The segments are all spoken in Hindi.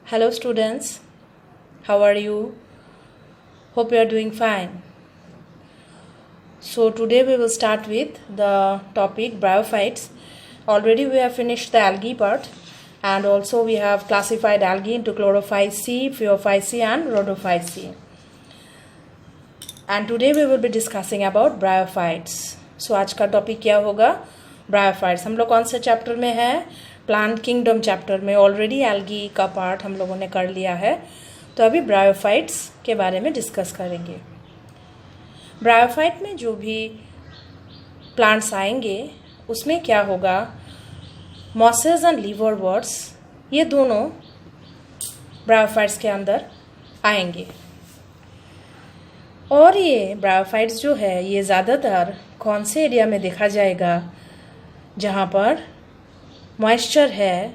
Hello students, how are you? Hope you are doing fine. So today we will start with the topic bryophytes. Already we have finished the algae part and also we have classified algae into chlorophyceae, phaeophyceae and rhodophyceae. And today we will be discussing about bryophytes. So आज का टॉपिक क्या होगा? ब्रायोफाइट्स. हम लोग कौन से चैप्टर में है? प्लांट किंगडम चैप्टर में. ऑलरेडी एल्गी का पार्ट हम लोगों ने कर लिया है, तो अभी ब्रायोफाइट्स के बारे में डिस्कस करेंगे. ब्रायोफाइट में जो भी प्लांट्स आएंगे उसमें क्या होगा, मॉसेस एंड लीवरवर्ट्स ये दोनों ब्रायोफाइट्स के अंदर आएंगे. और ये ब्रायोफाइट्स जो है ये ज़्यादातर कौन से एरिया में देखा जाएगा, जहाँ पर मॉइस्चर है,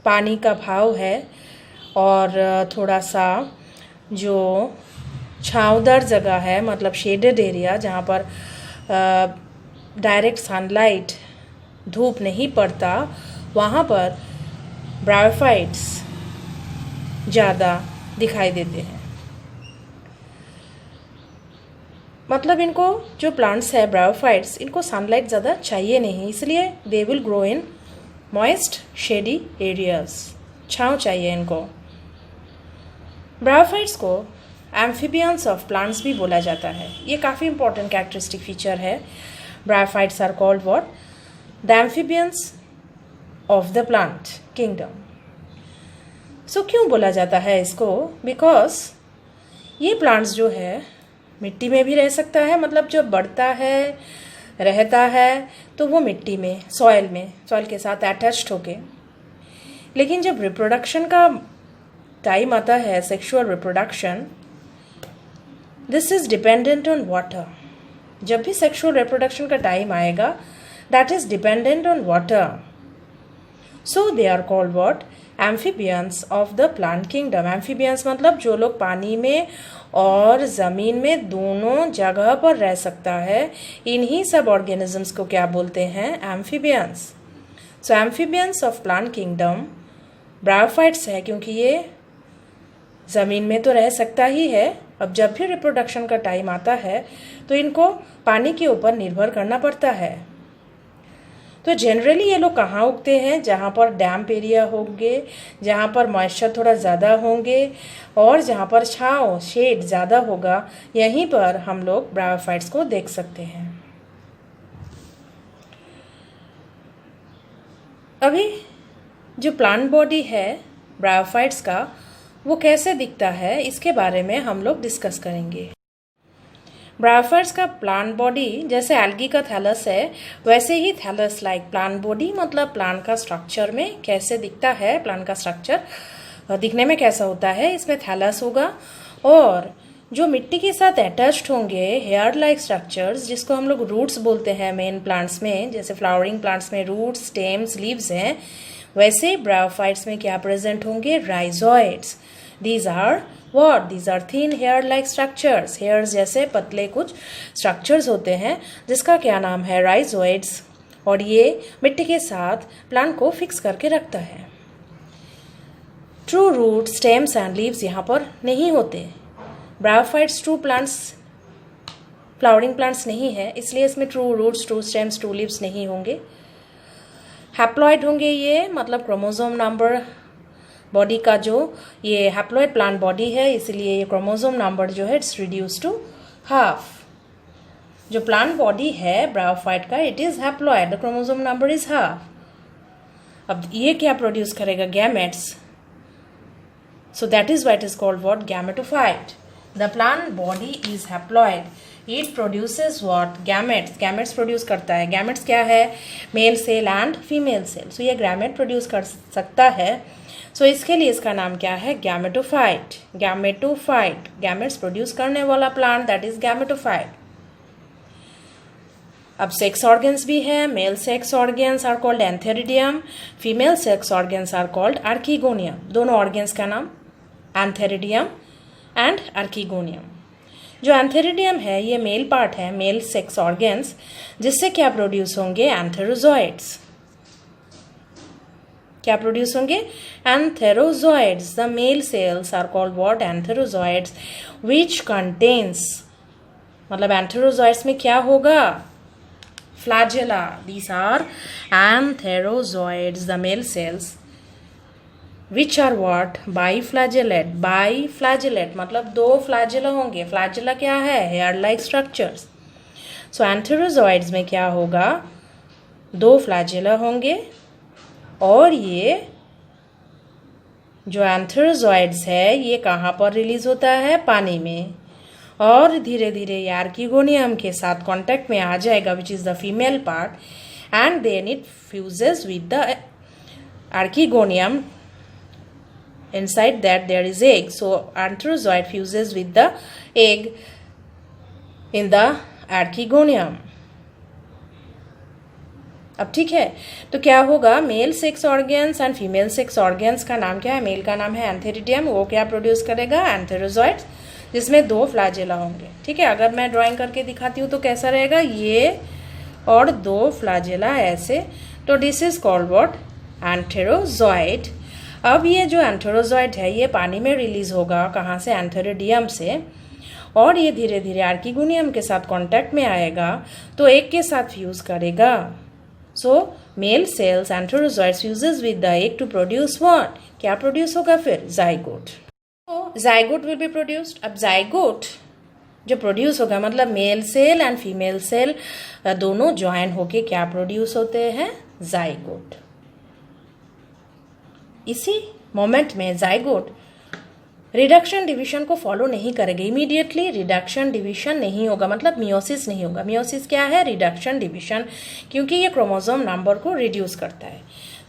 पानी का भाव है और थोड़ा सा जो छांवदार जगह है, मतलब शेडेड एरिया जहाँ पर डायरेक्ट सनलाइट धूप नहीं पड़ता, वहाँ पर ब्रायोफाइट्स ज़्यादा दिखाई देते हैं. मतलब इनको जो प्लांट्स है ब्रायोफाइट्स, इनको सनलाइट ज़्यादा चाहिए नहीं, इसलिए they will grow in moist shady areas. छाँव चाहिए इनको. ब्रायोफाइट्स को एम्फीबियंस ऑफ प्लांट्स भी बोला जाता है. ये काफ़ी इंपॉर्टेंट कैरेक्टरिस्टिक फीचर है. Bryophytes are called what? The amphibians of the plant kingdom. So क्यों बोला जाता है इसको? बिकॉज ये प्लांट्स जो है मिट्टी में भी रह सकता है, मतलब जब बढ़ता है रहता है तो वो मिट्टी में, सॉइल के साथ अटैच्ड होके. लेकिन जब रिप्रोडक्शन का टाइम आता है, sexual reproduction, this is dependent on water. जब भी सेक्सुअल रिप्रोडक्शन का टाइम आएगा, that is dependent on water. So they are called what? Amphibians of the plant kingdom. Amphibians मतलब जो लोग पानी में और ज़मीन में दोनों जगह पर रह सकता है, इन्हीं सब ऑर्गेनिजम्स को क्या बोलते हैं? Amphibians. So amphibians of plant kingdom bryophytes है, क्योंकि ये ज़मीन में तो रह सकता ही है. अब जब भी रिप्रोडक्शन का टाइम आता है तो इनको पानी के ऊपर निर्भर करना पड़ता है. तो जनरली ये लोग कहाँ उगते हैं? जहाँ पर डैम्प एरिया होंगे, जहाँ पर मॉइस्चर थोड़ा ज़्यादा होंगे और जहाँ पर छाँव शेड ज़्यादा होगा, यहीं पर हम लोग ब्रायोफाइट्स को देख सकते हैं. अभी जो प्लांट बॉडी है ब्रायोफाइट्स का, वो कैसे दिखता है, इसके बारे में हम लोग डिस्कस करेंगे. ब्रायोफाइट्स का प्लांट बॉडी जैसे एल्गी का थैलस है, वैसे ही थैलस लाइक प्लांट बॉडी, मतलब प्लांट का स्ट्रक्चर में कैसे दिखता है, प्लांट का स्ट्रक्चर दिखने में कैसा होता है, इसमें थैलस होगा. और जो मिट्टी के साथ अटैच्ड होंगे हेयर लाइक स्ट्रक्चर्स, जिसको हम लोग रूट्स बोलते हैं मेन प्लांट्स में, जैसे फ्लावरिंग प्लांट्स में रूट्स, स्टेम्स, लीव्स हैं, वैसे ब्रायोफाइट्स में क्या प्रेजेंट होंगे? Rhizoids. These are what? These are thin hair-like structures. Hairs जैसे पतले कुछ structures होते हैं, जिसका क्या नाम है? राइजोइड्स. और ये मिट्टी के साथ प्लांट को फिक्स करके रखता है. True root, stems and leaves यहाँ पर नहीं होते. Bryophytes true plants, flowering plants नहीं है, इसलिए इसमें true roots, true stems, true leaves नहीं होंगे. हैप्लॉइड होंगे ये, मतलब क्रोमोसोम नंबर बॉडी का जो ये हैप्लॉइड प्लांट बॉडी है, इसलिए ये क्रोमोसोम नंबर जो है इट्स रिड्यूस टू हाफ. जो प्लांट बॉडी है ब्रायोफाइट का, it is haploid, the chromosome number is half. अब ये क्या प्रोड्यूस करेगा? Gametes. So that is why it is called what? Gametophyte. The plant body is haploid. It produces what? Gametes. Gametes produce करता है. गैमेट्स क्या है? Male cell and female cell. So ये गैमेट प्रोड्यूस कर सकता है. सो इसके लिए इसका नाम क्या है? गैमेटोफाइट. गैमेटोफाइट, गैमेट्स प्रोड्यूस करने वाला प्लांट, दैट इज गैमेटोफाइट. अब सेक्स ऑर्गन्स भी है. Male sex organs are called antheridium, female sex organs are called archegonium. दोनों ऑर्गन्स का नाम एंथेरिडियम एंड आर्किगोनियम. जो एंथेरिडियम है ये मेल पार्ट है, मेल सेक्स ऑर्गन्स, जिससे क्या प्रोड्यूस होंगे? एंथेरोजोइड्स. क्या प्रोड्यूस होंगे? Antherozoids. The male cells are called what? Antherozoids, which contains, मतलब एंथेरोजॉइड्स में क्या होगा? Flagella. These are antherozoids, the male cells which are what? Biflagellate. Biflagellate मतलब दो फ्लैजेला होंगे. फ्लैजेला क्या है? Hair like structures. So antherozoids में क्या होगा? दो फ्लैजेला होंगे और ये जो एंथेरोजॉइड्स है ये कहाँ पर रिलीज होता है? पानी में. और धीरे धीरे ये आर्किगोनियम के साथ कांटेक्ट में आ जाएगा, which is the female part, and then it fuses with the archegonium. Inside that there is egg. So antherozoid fuses with the egg in the archegonium. अब ठीक है, तो क्या होगा? Mail sex organs and female sex organs का नाम क्या है? मेल का नाम है एंथेरिडियम. वो क्या प्रोड्यूस करेगा? एंथेरोजॉइड्स, जिसमें दो फ्लैजेला होंगे. ठीक है, अगर मैं ड्राइंग करके दिखाती हूँ तो कैसा रहेगा? ये और दो फ्लैजेला ऐसे. तो this is called what? Antherozoid. अब ये जो एंथेरोजॉइड है ये पानी में रिलीज होगा. कहाँ से? एंथेरिडियम से. और ये धीरे धीरे आर्किगोनियम के साथ कांटेक्ट में आएगा तो एक के साथ फ्यूज करेगा. So male cells antherozoids fuses with the egg to produce what? क्या प्रोड्यूस होगा फिर? Zygote. Zygote will be produced. अब जाइगोट जो प्रोड्यूस होगा मतलब male cell and female cell दोनों ज्वाइन होके क्या प्रोड्यूस होते हैं? जाइगोट. इसी मोमेंट में जाइगोट रिडक्शन डिवीजन को फॉलो नहीं करेगा. इमीडिएटली रिडक्शन डिवीजन नहीं होगा, मतलब मियोसिस नहीं होगा. मियोसिस क्या है? रिडक्शन डिवीजन, क्योंकि ये क्रोमोसोम नंबर को रिड्यूस करता है.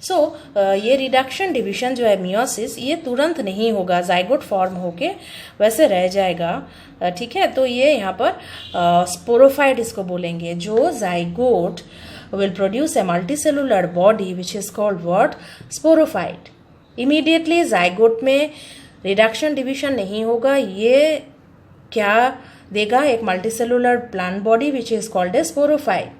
सो ये रिडक्शन डिवीजन जो है मियोसिस, ये तुरंत नहीं होगा. जाइगोट फॉर्म होके वैसे रह जाएगा. ठीक है, तो ये यहाँ पर स्पोरोफाइट इसको बोलेंगे. जो zygote will produce a multicellular body which is called what? Sporophyte. Immediately zygote में रिडक्शन डिवीजन नहीं होगा. ये क्या देगा? एक multicellular plant body which is called a sporophyte.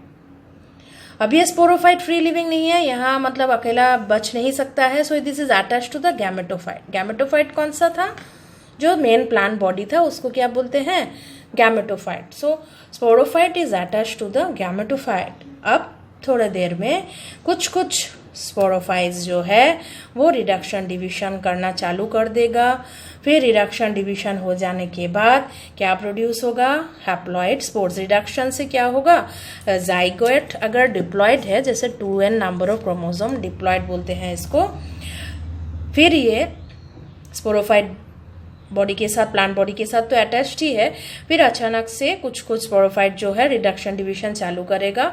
अब ये स्पोरोफाइट फ्री लिविंग नहीं है, यहाँ मतलब अकेला बच नहीं सकता है. So this is attach to the gametophyte. Gametophyte कौन सा था? जो मेन प्लांट बॉडी था उसको क्या बोलते हैं? Gametophyte. So sporophyte is attach to the gametophyte. अब थोड़ी देर में कुछ स्पोरोफाइट्स जो है वो रिडक्शन डिवीजन करना चालू कर देगा. फिर रिडक्शन डिवीजन हो जाने के बाद क्या प्रोड्यूस होगा? Haploid spores. रिडक्शन से क्या होगा? जाइगोट अगर डिप्लॉइड है, जैसे 2n number of chromosome, diploid बोलते हैं इसको. फिर ये स्पोरोफाइट बॉडी के साथ, प्लांट बॉडी के साथ तो अटैच्ड ही है. फिर अचानक से कुछ स्पोरोफाइट जो है रिडक्शन डिवीजन चालू करेगा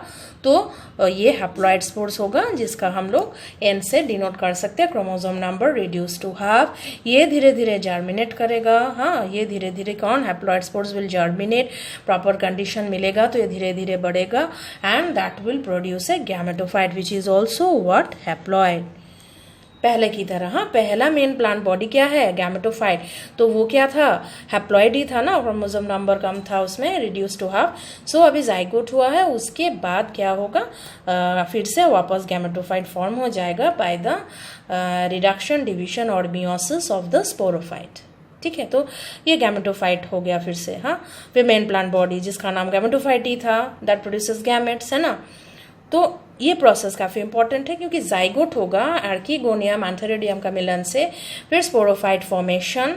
तो ये हैप्लॉइड स्पोर्स होगा, जिसका हम लोग एन से डिनोट कर सकते हैं. Chromosome number reduce to half. ये धीरे धीरे जर्मिनेट करेगा. हाँ, ये धीरे धीरे कौन? Haploid spores will germinate. Proper condition मिलेगा तो ये धीरे धीरे बढ़ेगा and that will produce a gametophyte which is also what? Haploid. पहले की तरह. हाँ, पहला मेन प्लांट बॉडी क्या है? गैमेटोफाइट. तो वो क्या था? हैप्लॉइड ही था ना, क्रोमोसोम नंबर कम था उसमें, रिड्यूस टू हाफ. सो अभी जाइगोट हुआ है, उसके बाद क्या होगा? फिर से वापस गैमेटोफाइट फॉर्म हो जाएगा बाय द रिडक्शन डिवीजन और मियोसिस ऑफ द स्पोरोफाइट. ठीक है, तो ये गैमेटोफाइट हो गया फिर से. हाँ, फिर मेन प्लांट बॉडी जिसका नाम गैमेटोफाइट ही था, दैट प्रोड्यूसेस गैमेट्स, है ना. तो ये प्रोसेस काफ़ी इंपॉर्टेंट है क्योंकि जाइगोट होगा आर्किगोनियम एंथेरिडियम का मिलन से. फिर sporophyte formation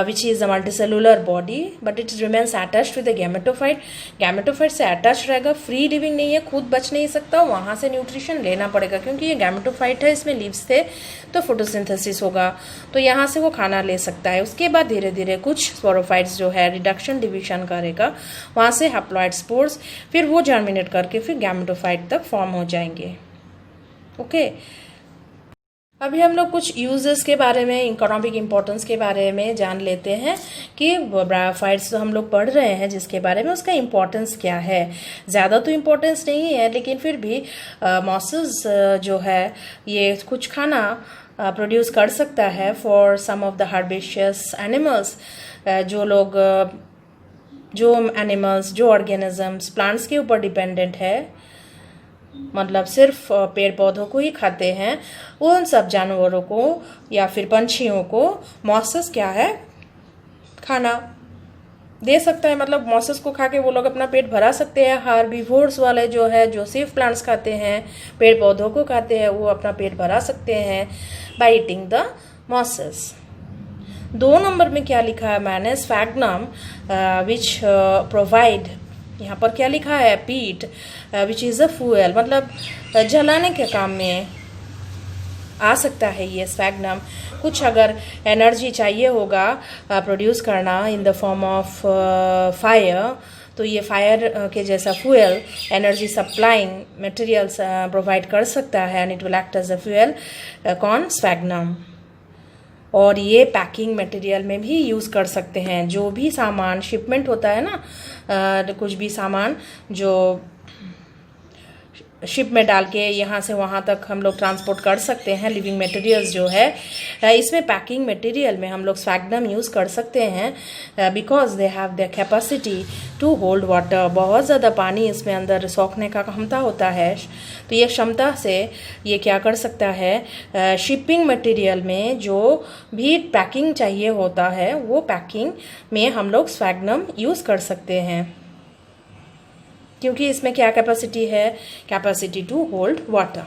which is a multicellular body but it remains attached with the gametophyte. Gametophyte से अटैच रहेगा, फ्री लिविंग नहीं है, खुद बच नहीं सकता, वहाँ से न्यूट्रिशन लेना पड़ेगा क्योंकि ये गैमेटोफाइट है, इसमें लीव्स थे तो फोटोसिंथेसिस होगा तो यहाँ से वो खाना ले सकता है. उसके बाद धीरे धीरे कुछ स्पोरोफाइट्स जो है रिडक्शन डिवीजन करेगा, वहाँ से हैप्लॉइड स्पोर्स, फिर वो जर्मिनेट करके फिर गैमेटोफाइट तक फॉर्म हो जाएंगे. ओके, अभी हम लोग कुछ यूजेस के बारे में, इकोनॉमिक इंपॉर्टेंस के बारे में जान लेते हैं कि ब्रायोफाइट्स जो हम लोग पढ़ रहे हैं जिसके बारे में, उसका इंपॉर्टेंस क्या है. ज़्यादा तो इम्पोर्टेंस नहीं है लेकिन फिर भी मॉसेस जो है ये कुछ खाना प्रोड्यूस कर सकता है for some of the herbaceous animals. जो लोग जो एनिमल्स, जो ऑर्गेनिजम्स प्लांट्स के ऊपर डिपेंडेंट है मतलब सिर्फ पेड़ पौधों को ही खाते हैं, उन सब जानवरों को या फिर पंछियों को मॉसेस क्या है, खाना दे सकता है। मतलब मॉसेस को खा के वो लोग अपना पेट भरा सकते हैं। हार्बीवोर्स वाले जो है, जो सिर्फ प्लांट्स खाते हैं, पेड़ पौधों को खाते हैं, वो अपना पेट भरा सकते हैं by eating the mosses. 2 number में क्या लिखा है मैंने, स्फैग्नम विच प्रोवाइड, यहाँ पर क्या लिखा है, पीट विच इज़ अ फ्यूल, मतलब जलाने के काम में आ सकता है ये स्फैग्नम। कुछ अगर एनर्जी चाहिए होगा प्रोड्यूस करना in the form of fire, तो ये फायर के जैसा fuel energy supplying materials provide कर सकता है, and it will act as a fuel. कौन, स्फैग्नम। और ये पैकिंग मटेरियल में भी यूज़ कर सकते हैं। जो भी सामान शिपमेंट होता है ना, कुछ भी सामान जो शिप में डाल के यहाँ से वहाँ तक हम लोग ट्रांसपोर्ट कर सकते हैं, लिविंग मटेरियल्स जो है, इसमें पैकिंग मटेरियल में हम लोग स्फैग्नम यूज़ कर सकते हैं, because they have the capacity to hold water. बहुत ज़्यादा पानी इसमें अंदर सोखने का क्षमता होता है, तो ये क्षमता से ये क्या कर सकता है, शिपिंग मटेरियल में जो भी पैकिंग चाहिए होता है, वो पैकिंग में हम लोग स्फैग्नम यूज़ कर सकते हैं, क्योंकि इसमें क्या कैपेसिटी है, कैपेसिटी टू होल्ड वाटर।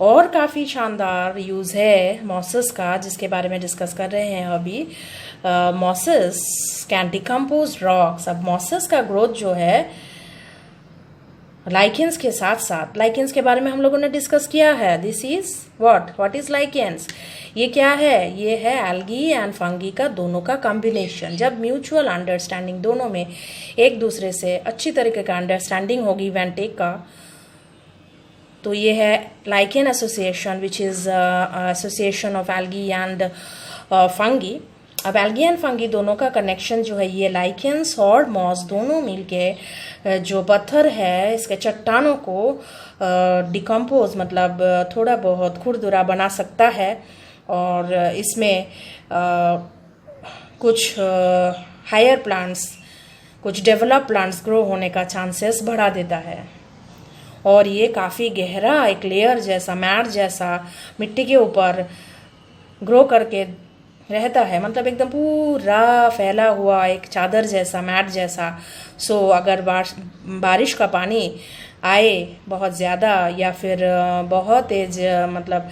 और काफ़ी शानदार यूज़ है मॉसेस का, जिसके बारे में डिस्कस कर रहे हैं अभी। Mosses can decompose rocks. अब मॉसेस का ग्रोथ जो है लाइकेंस के साथ साथ, लाइकेंस के बारे में हम लोगों ने डिस्कस किया है। This is what is lichens, ये क्या है, ये है एल्गी एंड फंगी का दोनों का कॉम्बिनेशन। जब म्यूचुअल अंडरस्टैंडिंग दोनों में एक दूसरे से अच्छी तरीके का अंडरस्टैंडिंग होगी वेंटेक का, तो ये है lichen association which is association of algae and fungi. अब एल्गी एंड फंगी दोनों का कनेक्शन जो है, ये लाइकेंस और मॉस दोनों मिलके जो पत्थर है इसके चट्टानों को डिकम्पोज मतलब थोड़ा बहुत खुरदुरा बना सकता है, और इसमें कुछ हायर प्लांट्स, कुछ डेवलप प्लांट्स ग्रो होने का चांसेस बढ़ा देता है। और ये काफ़ी गहरा एक लेयर जैसा, मैट जैसा मिट्टी के ऊपर ग्रो करके रहता है, मतलब एकदम पूरा फैला हुआ एक चादर जैसा, मैट जैसा। सो अगर बारिश का पानी आए बहुत ज़्यादा या फिर बहुत तेज, मतलब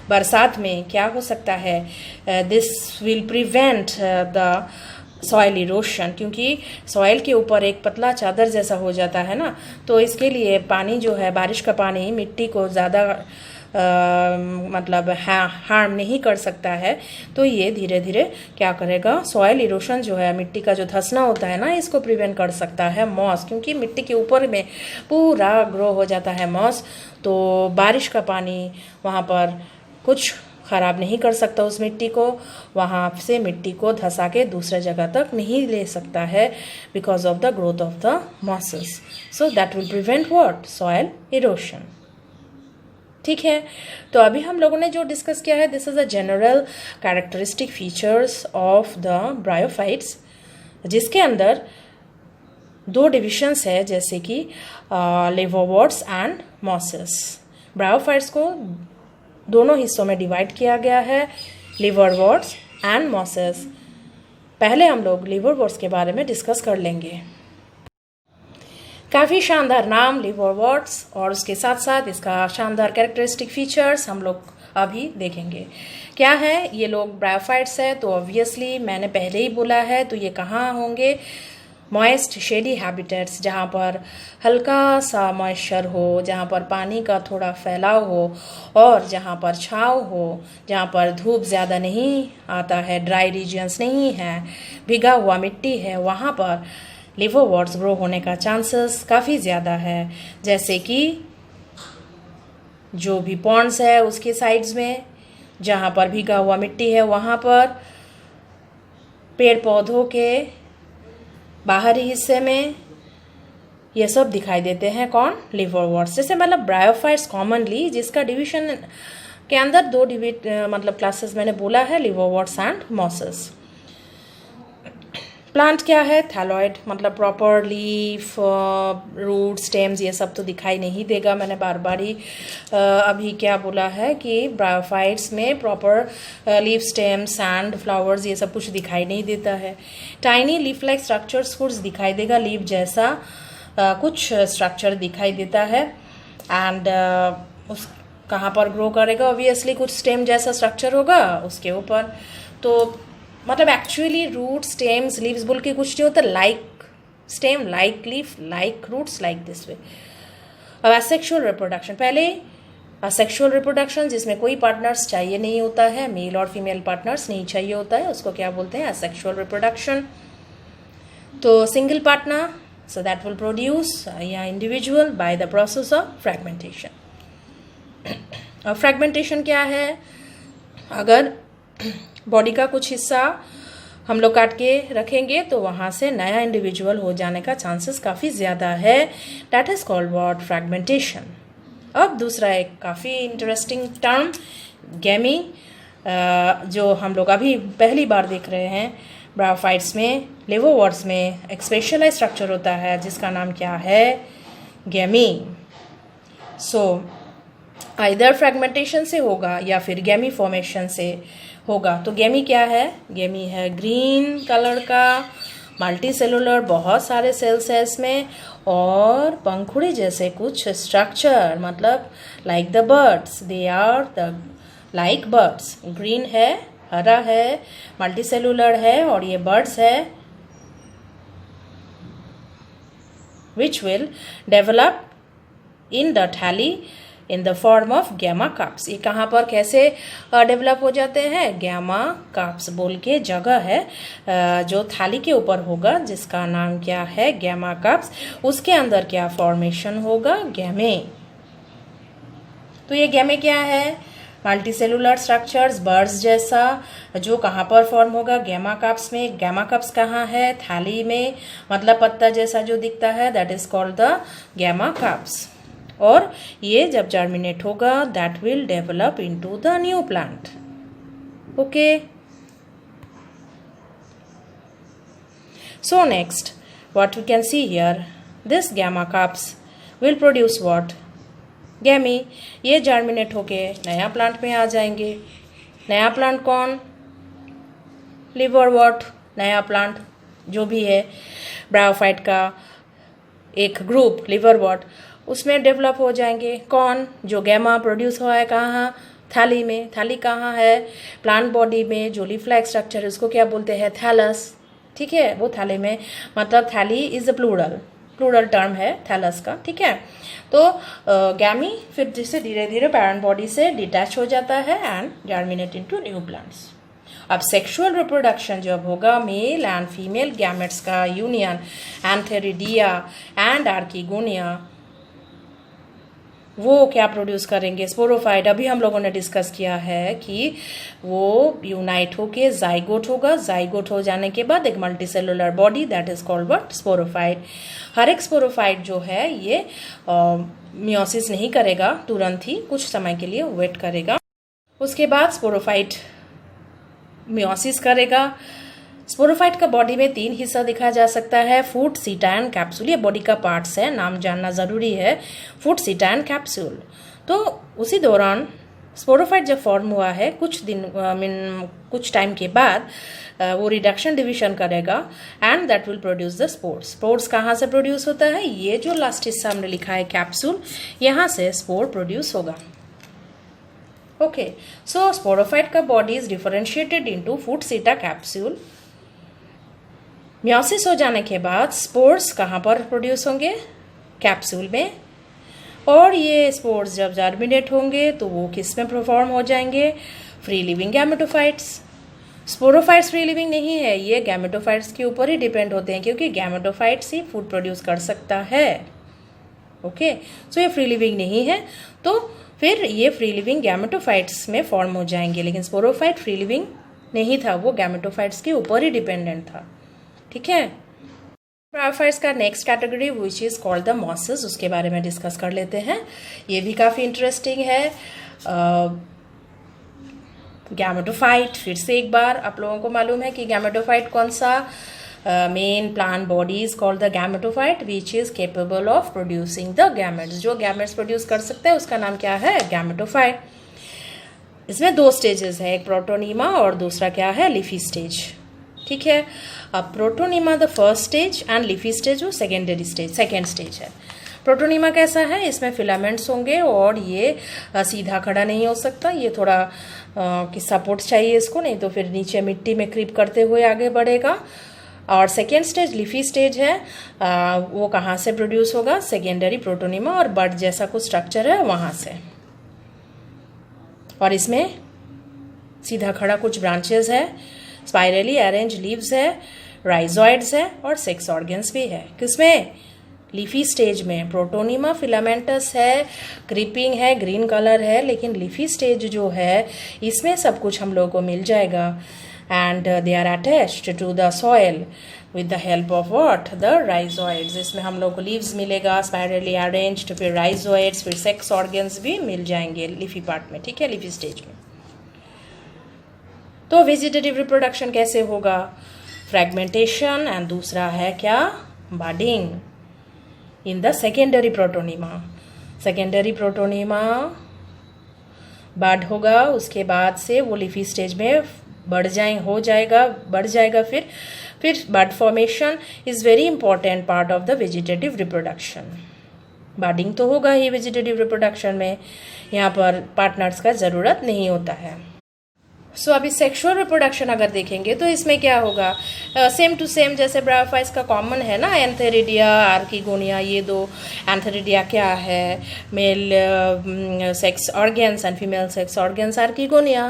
बरसात में क्या हो सकता है, this will prevent the soil erosion, क्योंकि सॉइल के ऊपर एक पतला चादर जैसा हो जाता है ना, तो इसके लिए पानी जो है, बारिश का पानी मिट्टी को ज़्यादा मतलब हार्म नहीं कर सकता है। तो ये धीरे धीरे क्या करेगा, सॉइल इरोशन जो है, मिट्टी का जो धंसना होता है ना, इसको प्रिवेंट कर सकता है मॉस, क्योंकि मिट्टी के ऊपर में पूरा ग्रो हो जाता है मॉस, तो बारिश का पानी वहाँ पर कुछ ख़राब नहीं कर सकता उस मिट्टी को, वहाँ से मिट्टी को धंसा के दूसरे जगह तक नहीं ले सकता है, because of the growth of the mosses. So that will prevent what, soil erosion. ठीक है, तो अभी हम लोगों ने जो डिस्कस किया है, this is a general characteristic features of the bryophytes, जिसके अंदर 2 डिविजन्स है, जैसे कि लिवर्वर्ट्स एंड मॉसेस। ब्रायोफाइट्स को दोनों हिस्सों में डिवाइड किया गया है, लिवर्वर्ट्स एंड मॉसेस। पहले हम लोग लिवर्वर्ट्स के बारे में डिस्कस कर लेंगे। काफ़ी शानदार नाम लिवर्वर्ट्स, और उसके साथ साथ इसका शानदार कैरेक्टरिस्टिक फीचर्स हम लोग अभी देखेंगे। क्या है, ये लोग ब्रायोफाइट्स है, तो ऑब्वियसली मैंने पहले ही बोला है, तो ये कहाँ होंगे, मॉइस्ट शेडी हैबिटेट्स, जहाँ पर हल्का सा मॉइस्चर हो, जहाँ पर पानी का थोड़ा फैलाव हो, और जहाँ पर छाँव हो, जहाँ पर धूप ज़्यादा नहीं आता है, ड्राई रीजन्स नहीं है, भीगा हुआ मिट्टी है, वहाँ पर लिवर्वर्ट्स ग्रो होने का चांसेस काफ़ी ज़्यादा है। जैसे कि जो भी पॉन्ड्स है उसके साइड्स में, जहाँ पर भीगा हुआ मिट्टी है, वहाँ पर पेड़ पौधों के बाहरी हिस्से में ये सब दिखाई देते हैं। कौन, लिवर्वर्ट्स। जैसे मतलब ब्रायोफाइट्स कॉमनली, जिसका डिवीजन के अंदर 2 मतलब क्लासेस मैंने बोला है, लिवर्वर्ट्स एंड मॉसेस। प्लांट क्या है? थैलॉइड, मतलब प्रॉपर लीफ, रूट, स्टेम्स, ये सब तो दिखाई नहीं देगा। मैंने बार बार ही अभी क्या बोला है कि ब्रायोफाइट्स में proper leaf, stem, sand, flowers, ये सब कुछ दिखाई नहीं देता है। टाइनी लीफ लाइक स्ट्रक्चर्स कुछ दिखाई देगा, लीफ जैसा कुछ स्ट्रक्चर दिखाई देता है। एंड उस कहाँ पर ग्रो करेगा? ऑब्वियसली कुछ स्टेम जैसा स्ट्रक्चर होगा उसके ऊपर। तो मतलब एक्चुअली रूट, स्टेम्स, लीव्स बोल के कुछ नहीं होता, like stem, like leaf, like roots, like this way. अब असेक्सुअल रिप्रोडक्शन, पहले असेक्सुअल रिप्रोडक्शन जिसमें कोई पार्टनर्स चाहिए नहीं होता है, मेल और फीमेल पार्टनर्स नहीं चाहिए होता है, उसको क्या बोलते हैं? Asexual reproduction. तो single partner, so that will produce या individual by the process of fragmentation. अब फ्रैगमेंटेशन क्या है? अगर बॉडी का कुछ हिस्सा हम लोग काट के रखेंगे तो वहां से नया इंडिविजुअल हो जाने का चांसेस काफ़ी ज़्यादा है। That is called what? Fragmentation. अब दूसरा एक काफ़ी इंटरेस्टिंग टर्म, गैमी, जो हम लोग अभी पहली बार देख रहे हैं। ब्रायोफाइट्स में, लिवोवर्ट्स में एक स्पेशलाइज स्ट्रक्चर होता है जिसका नाम क्या है? गैमी। सो आइदर फ्रैगमेंटेशन से होगा या फिर गैमी फॉर्मेशन से होगा। तो गैमी क्या है? गैमी है ग्रीन कलर का मल्टी सेलुलर, बहुत सारे सेल्स है इसमें, और पंखुड़ी जैसे कुछ स्ट्रक्चर, मतलब like the birds, they are the like birds. Green है, हरा है, मल्टी सेलुलर है, और ये बर्ड्स है which will develop in the थैली in the form of gemma cups. ये कहाँ पर कैसे डेवलप हो जाते हैं? गैमा कप्स बोल के जगह है जो थाली के ऊपर होगा, जिसका नाम क्या है? Gemma cups. उसके अंदर क्या फॉर्मेशन होगा? गैमे। तो ये गैमे क्या है? मल्टी सेलुलर स्ट्रक्चर्स, बर्ड्स जैसा, जो कहाँ पर फॉर्म होगा? गैमा कप्स में। गैमा कप्स कहाँ है? थाली में, मतलब पत्ता जैसा जो दिखता है, that is called the gemma cups. और ये जब जर्मिनेट होगा, that will develop into the new plant. Okay, so next what we can see here, this gemma cups will produce what? Gemmae. ये जर्मिनेट होके नया प्लांट में आ जाएंगे। नया प्लांट कौन? लिवरवॉर्ट, नया प्लांट जो भी है ब्रायोफाइट का एक ग्रुप, लिवरवॉर्ट, उसमें डेवलप हो जाएंगे। कौन? जो गैमा प्रोड्यूस हुआ है कहाँ? थाली में। थाली कहाँ है? प्लांट बॉडी में। जो लीफ लाइक स्ट्रक्चर है उसको क्या बोलते हैं? थैलस। ठीक है, वो थाली में, मतलब थैली इज अ प्लूरल टर्म है थैलस का। ठीक है, तो गैमी फिर जिससे धीरे धीरे पैरेंट बॉडी से डिटैच हो जाता है and germinate into new plants. अब सेक्सुअल रिप्रोडक्शन जब होगा, मेल एंड फीमेल गैमेट्स का यूनियन, एंथेरिडिया एंड आर्किगोनिया, वो क्या प्रोड्यूस करेंगे? स्पोरोफाइट। अभी हम लोगों ने डिस्कस किया है कि वो यूनाइट होके जाइगोट होगा। जाइगोट हो जाने के बाद एक multicellular body, that is called what? Sporophyte. हर एक स्पोरोफाइट जो है ये मियोसिस नहीं करेगा तुरंत ही, कुछ समय के लिए वेट करेगा। उसके बाद स्पोरोफाइट मियोसिस करेगा। स्पोरोफाइट का बॉडी में 3 हिस्सा दिखा जा सकता है, फुट, सीटा एंड कैप्सूल। ये बॉडी का पार्ट्स है, नाम जानना जरूरी है, फुट, सीटा एंड कैप्सूल। तो उसी दौरान स्पोरोफाइट जब फॉर्म हुआ है, कुछ टाइम के बाद वो रिडक्शन डिविजन करेगा and that will produce the spores. Spores कहाँ से प्रोड्यूस होता है? ये जो लास्ट हिस्सा हमने लिखा है कैप्सूल, यहाँ से स्पोर प्रोड्यूस होगा। ओके, सो स्पोरोफाइट का body is differentiated into foot, सीटा, कैप्सूल। मियोसिस हो जाने के बाद स्पोर्स कहाँ पर प्रोड्यूस होंगे? कैप्सूल में। और ये स्पोर्स जब जर्मिनेट होंगे तो वो किस में परफॉर्म हो जाएंगे? Free living gametophytes. Sporophytes free living नहीं है, ये गैमेटोफाइट्स के ऊपर ही डिपेंड होते हैं, क्योंकि गैमेटोफाइट्स ही फूड प्रोड्यूस कर सकता है। ओके, सो ये फ्री लिविंग नहीं है, तो फिर ये फ्री लिविंग गैमेटोफाइट्स में फॉर्म हो जाएंगे। लेकिन स्पोरोफाइट फ्री लिविंग नहीं था, वो गैमेटोफाइट्स के ऊपर ही डिपेंडेंट था। ठीक है, ब्रायोफाइट्स का next category which is called the mosses, उसके बारे में डिस्कस कर लेते हैं। ये भी काफी इंटरेस्टिंग है। गैमेटोफाइट, फिर से एक बार आप लोगों को मालूम है कि गैमेटोफाइट कौन सा main plant body is called the gametophyte which is capable of producing the gametes. जो गैमेट्स प्रोड्यूस कर सकते हैं उसका नाम क्या है? गैमेटोफाइट। इसमें 2 स्टेजेस है, एक प्रोटोनीमा और दूसरा क्या है? Leafy stage. ठीक है, अब protonema the first stage and leafy stage वो सेकेंड स्टेज है। प्रोटोनीमा कैसा है? इसमें फिलामेंट्स होंगे और ये सीधा खड़ा नहीं हो सकता, ये थोड़ा कि सपोर्ट चाहिए इसको, नहीं तो फिर नीचे मिट्टी में क्रीप करते हुए आगे बढ़ेगा। और सेकेंड स्टेज लीफी स्टेज है, वो कहाँ से प्रोड्यूस होगा? सेकेंडरी प्रोटोनीमा और बड जैसा कुछ स्ट्रक्चर है वहाँ से। और इसमें सीधा खड़ा कुछ ब्रांचेस है, स्पाइरली अरेंज लीव्स है, राइजोइड्स है और सेक्स ऑर्गन्स भी है। किसमें? लीफी स्टेज में। प्रोटोनीमा फिलामेंटस है, क्रीपिंग है, ग्रीन कलर है, लेकिन लीफी स्टेज जो है इसमें सब कुछ हम लोगों को मिल जाएगा। And they are attached to the soil with the help of what? The rhizoids. इसमें हम लोग को लीव्स मिलेगा, स्पाइरली अरेंज्ड, फिर राइजोइड्स, फिर सेक्स ऑर्गन्स भी मिल जाएंगे लीफी पार्ट में। ठीक है, लीफी स्टेज में। तो वेजिटेटिव रिप्रोडक्शन कैसे होगा? फ्रेगमेंटेशन एंड दूसरा है क्या? Budding in the secondary protonema. Secondary protonema bud होगा, उसके बाद से वो लीफी स्टेज में बढ़ जाएगा। फिर bud formation is very important part of the vegetative reproduction. Budding तो होगा ही वेजिटेटिव रिप्रोडक्शन में, यहाँ पर पार्टनर्स का ज़रूरत नहीं होता है। सो अभी सेक्सुअल रिप्रोडक्शन अगर देखेंगे तो इसमें क्या होगा? सेम टू सेम जैसे ब्रायोफाइट्स का कॉमन है ना, एंथेरिडिया, आर्किगोनिया, ये 2। एंथेरिडिया क्या है? Male sex organs and female sex organs archegonia.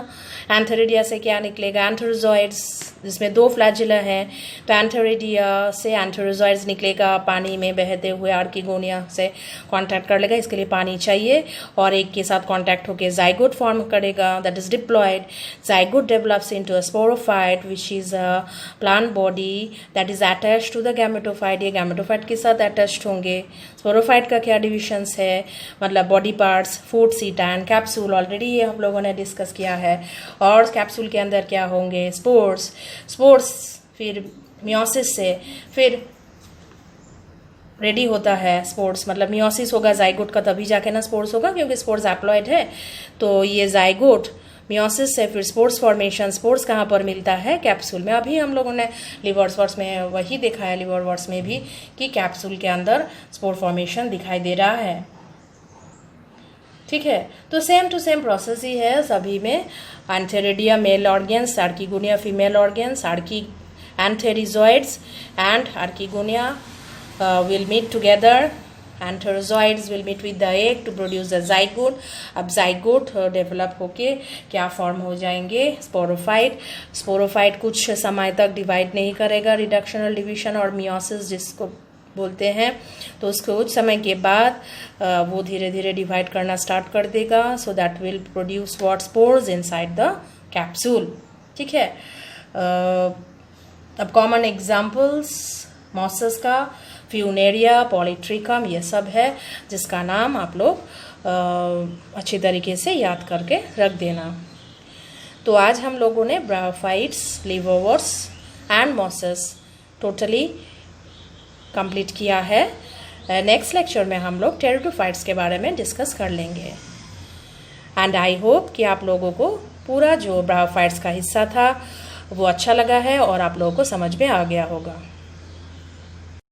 Antheridia से क्या निकलेगा? एंथेरोजॉइड्स, जिसमें 2 फ्लैजिला हैं। तो एंथेरिडिया से एंथेरोजॉइड्स निकलेगा, पानी में बहते हुए आर्किगोनिया से कांटेक्ट कर लेगा, इसके लिए पानी चाहिए, और एक के साथ कांटेक्ट होकर जाइगोट फॉर्म करेगा, that is diploid. Zygote develops into a sporophyte which is a plant body that is attached to the gametophyte। ये gametophyte के साथ attached होंगे। sporophyte का क्या divisions है? मतलब body parts, food, seta and capsule, already ये हम लोगों ने डिस्कस किया है। और कैप्सूल के अंदर क्या होंगे? स्पोर्स फिर मियोसिस से फिर रेडी होता है स्पोर्स, मतलब मियोसिस होगा जाइगोट का, तभी जाके ना स्पोर्स होगा, क्योंकि स्पोर्स एप्लॉयड है। तो ये जाइगोट मियोसिस से फिर स्पोर्स फॉर्मेशन। स्पोर्स कहाँ पर मिलता है? कैप्सूल में। अभी हम लोगों ने लिवर्सवर्स में वही देखा है, लिवर्सवर्स में भी, कि कैप्सूल के अंदर स्पोर फॉर्मेशन दिखाई दे रहा है। ठीक है, तो सेम टू सेम प्रोसेस ही है सभी में। Antheridia male organs, archegonia female organs, antherozoids and archegonia will meet together। Antherozoids will meet with the egg to produce the zygote। अब zygote डेवलप होके क्या फॉर्म हो जाएंगे? स्पोरोफाइट। स्पोरोफाइट कुछ समय तक डिवाइड नहीं करेगा, रिडक्शनल डिवीजन और मियोसिस जिसको बोलते हैं, तो उसको कुछ समय के बाद वो धीरे धीरे डिवाइड करना स्टार्ट कर देगा। सो that will produce what? Spores inside the capsule. ठीक है, अब कॉमन एग्जाम्पल्स मॉसस का, फ्यूनेरिया, पॉलीट्रिकम, ये सब है, जिसका नाम आप लोग अच्छी तरीके से याद करके रख देना। तो आज हम लोगों ने bryophytes, liverworts and mosses totally complete किया है। नेक्स्ट लेक्चर में हम लोग टेरिडोफाइट्स के बारे में डिस्कस कर लेंगे। एंड आई होप कि आप लोगों को पूरा जो ब्रायोफाइट्स का हिस्सा था वो अच्छा लगा है और आप लोगों को समझ में आ गया होगा।